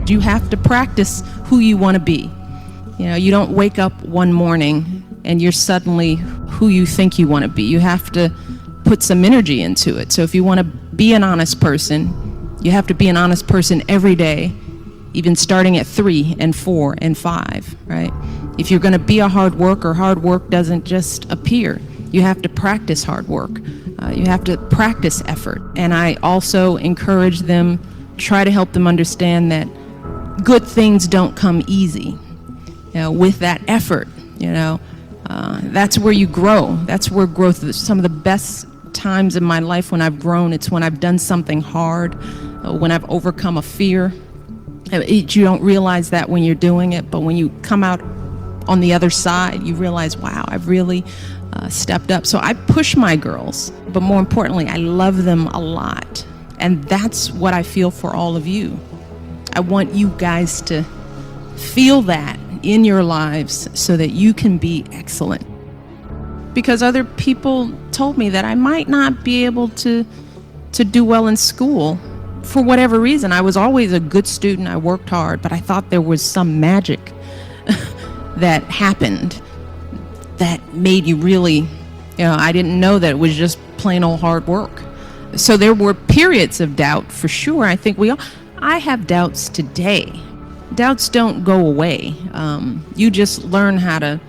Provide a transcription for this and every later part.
You have to practice who you want to be. You know, you don't wake up one morning and you're suddenly who you think you want to be. You have to put some energy into it. So if you want to be an honest person, you have to be an honest person every day, even starting at 3 and 4 and 5, right? If you're going to be a hard work doesn't just appear. You have to practice hard work. You have to practice effort. And I also encourage them, try to help them understand that good things don't come easy. You know, with that effort, you know, that's where you grow. That's where growth is. Some of the best times in my life when I've grown, it's when I've done something hard, when I've overcome a fear. You don't realize that when you're doing it, but when you come out on the other side, you realize, wow, I've really stepped up. So I push my girls, but more importantly, I love them a lot. And that's what I feel for all of you. I want you guys to feel that in your lives so that you can be excellent. Because other people told me that I might not be able to do well in school for whatever reason. I was always a good student. I worked hard, but I thought there was some magic that happened that made you really, you know, I didn't know that it was just plain old hard work. So there were periods of doubt for sure. I think I have doubts today. Doubts don't go away. You just learn how to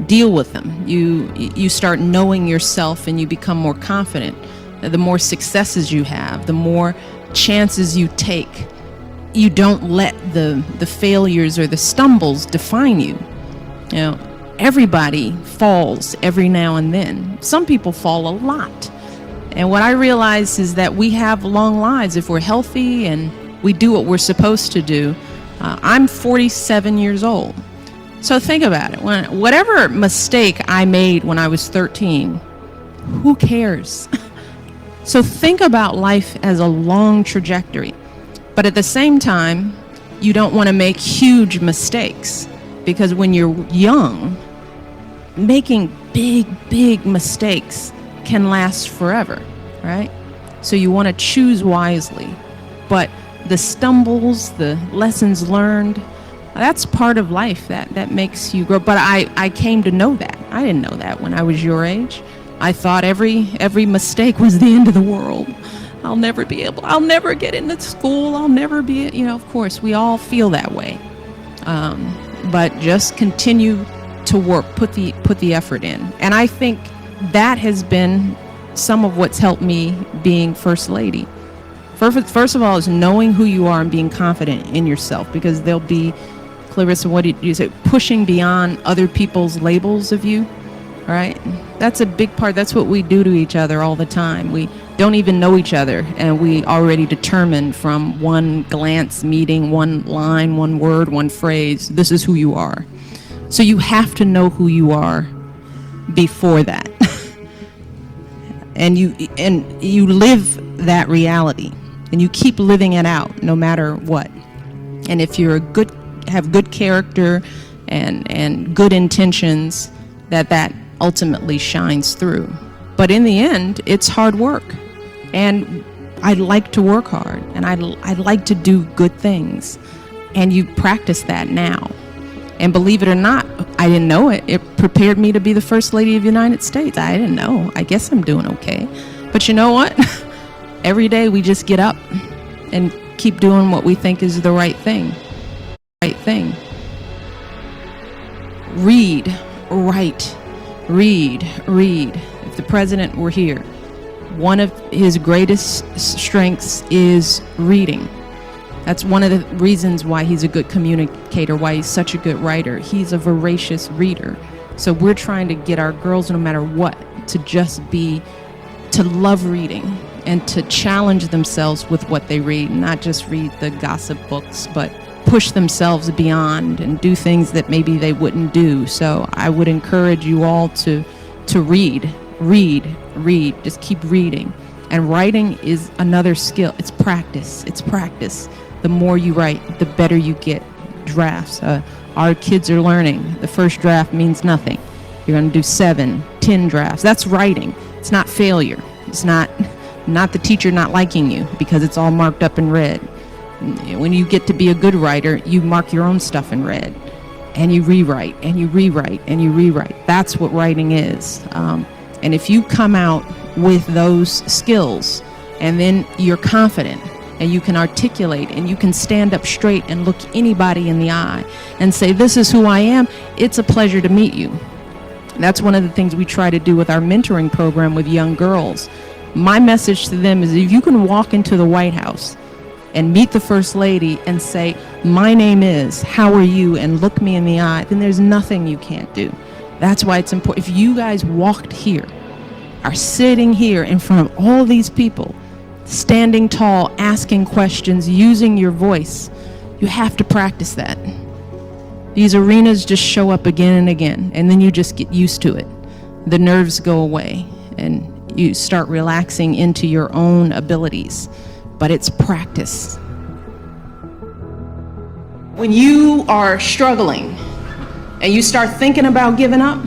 deal with them. You start knowing yourself and you become more confident. The more successes you have, the more chances you take. You don't let the failures or the stumbles define you. You know, everybody falls every now and then. Some people fall a lot. And what I realize is that we have long lives if we're healthy and we do what we're supposed to do. I'm 47 years old. So think about it. Whatever mistake I made when I was 13, who cares? So think about life as a long trajectory. But at the same time, you don't want to make huge mistakes, because when you're young, making big mistakes can last forever, right? So you want to choose wisely. But the stumbles, the lessons learned, that's part of life that makes you grow. But I came to know that. I didn't know that when I was your age. I thought every mistake was the end of the world. I'll never get into school. I'll never be, you know, of course, we all feel that way. But just continue to work, put the effort in. And I think that has been some of what's helped me being First Lady. First of all is knowing who you are and being confident in yourself, because there'll be, Clarissa, what did you say, pushing beyond other people's labels of you, right? That's a big part. That's what we do to each other all the time. We don't even know each other, and we already determine from one glance, meeting, one line, one word, one phrase, this is who you are. So you have to know who you are before that. and you live that reality, and you keep living it out no matter what. And if you're have good character and good intentions, that ultimately shines through. But in the end, it's hard work. And I like to work hard, and I like to do good things. And you practice that now. And believe it or not, I didn't know it. It prepared me to be the First Lady of the United States. I didn't know. I guess I'm doing okay. But you know what? Every day we just get up and keep doing what we think is the right thing. Read, write, read. If the president were here, one of his greatest strengths is reading. That's one of the reasons why he's a good communicator, why he's such a good writer. He's a voracious reader. So we're trying to get our girls, no matter what, to love reading and to challenge themselves with what they read, not just read the gossip books, but push themselves beyond and do things that maybe they wouldn't do. So I would encourage you all to read. Just keep reading. And writing is another skill. It's practice. The more you write, the better you get. Drafts. Our kids are learning. The first draft means nothing. You're going to do 7, 10 drafts. That's writing. It's not failure. It's not the teacher not liking you because it's all marked up in red. When you get to be a good writer, you mark your own stuff in red, and you rewrite, and you rewrite, and you rewrite. That's what writing is. And if you come out with those skills, and then you're confident, and you can articulate, and you can stand up straight and look anybody in the eye and say, this is who I am, it's a pleasure to meet you. That's one of the things we try to do with our mentoring program with young girls. My message to them is, if you can walk into the White House and meet the First Lady and say, my name is, how are you, and look me in the eye, then there's nothing you can't do. That's why it's important. If you guys walked here, are sitting here in front of all these people, standing tall, asking questions, using your voice, you have to practice that. These arenas just show up again and again, and then you just get used to it. The nerves go away, and you start relaxing into your own abilities. But it's practice. When you are struggling and you start thinking about giving up,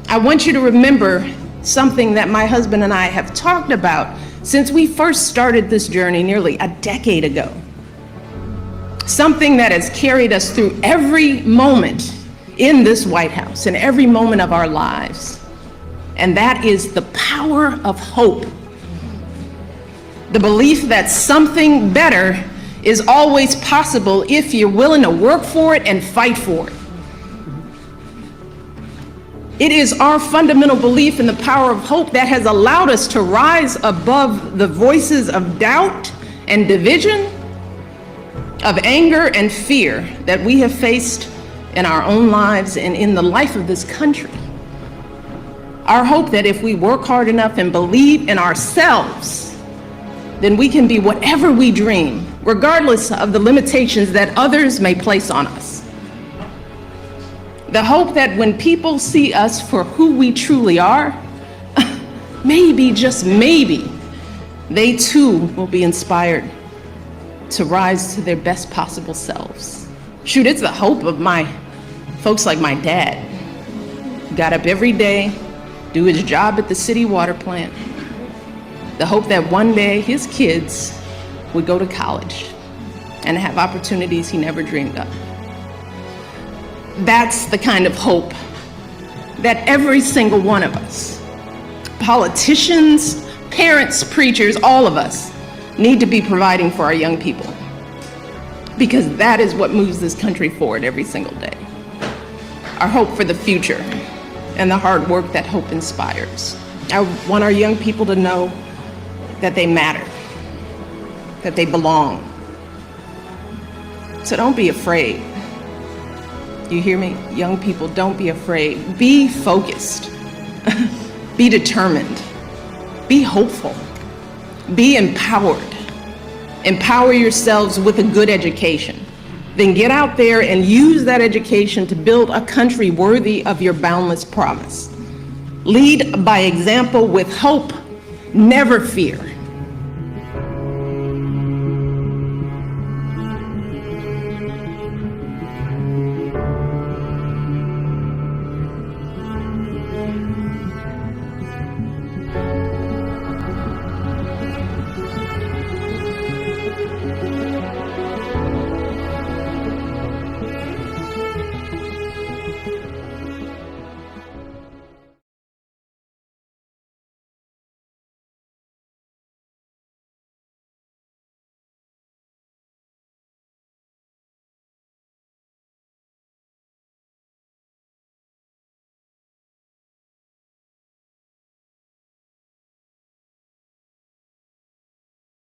I want you to remember something that my husband and I have talked about since we first started this journey nearly a decade ago. Something that has carried us through every moment in this White House and every moment of our lives. And that is the power of hope. The belief that something better is always possible if you're willing to work for it and fight for it. It is our fundamental belief in the power of hope that has allowed us to rise above the voices of doubt and division, of anger and fear that we have faced in our own lives and in the life of this country. Our hope that if we work hard enough and believe in ourselves, then we can be whatever we dream, regardless of the limitations that others may place on us. The hope that when people see us for who we truly are, maybe, just maybe, they too will be inspired to rise to their best possible selves. Shoot, it's the hope of my folks like my dad. Got up every day, do his job at the city water plant. The hope that one day his kids would go to college and have opportunities he never dreamed of. That's the kind of hope that every single one of us, politicians, parents, preachers, all of us, need to be providing for our young people, because that is what moves this country forward every single day. Our hope for the future and the hard work that hope inspires. I want our young people to know that they matter, that they belong. So don't be afraid. You hear me? Young people, don't be afraid. Be focused. Be determined. Be hopeful. Be empowered. Empower yourselves with a good education. Then get out there and use that education to build a country worthy of your boundless promise. Lead by example with hope. Never fear.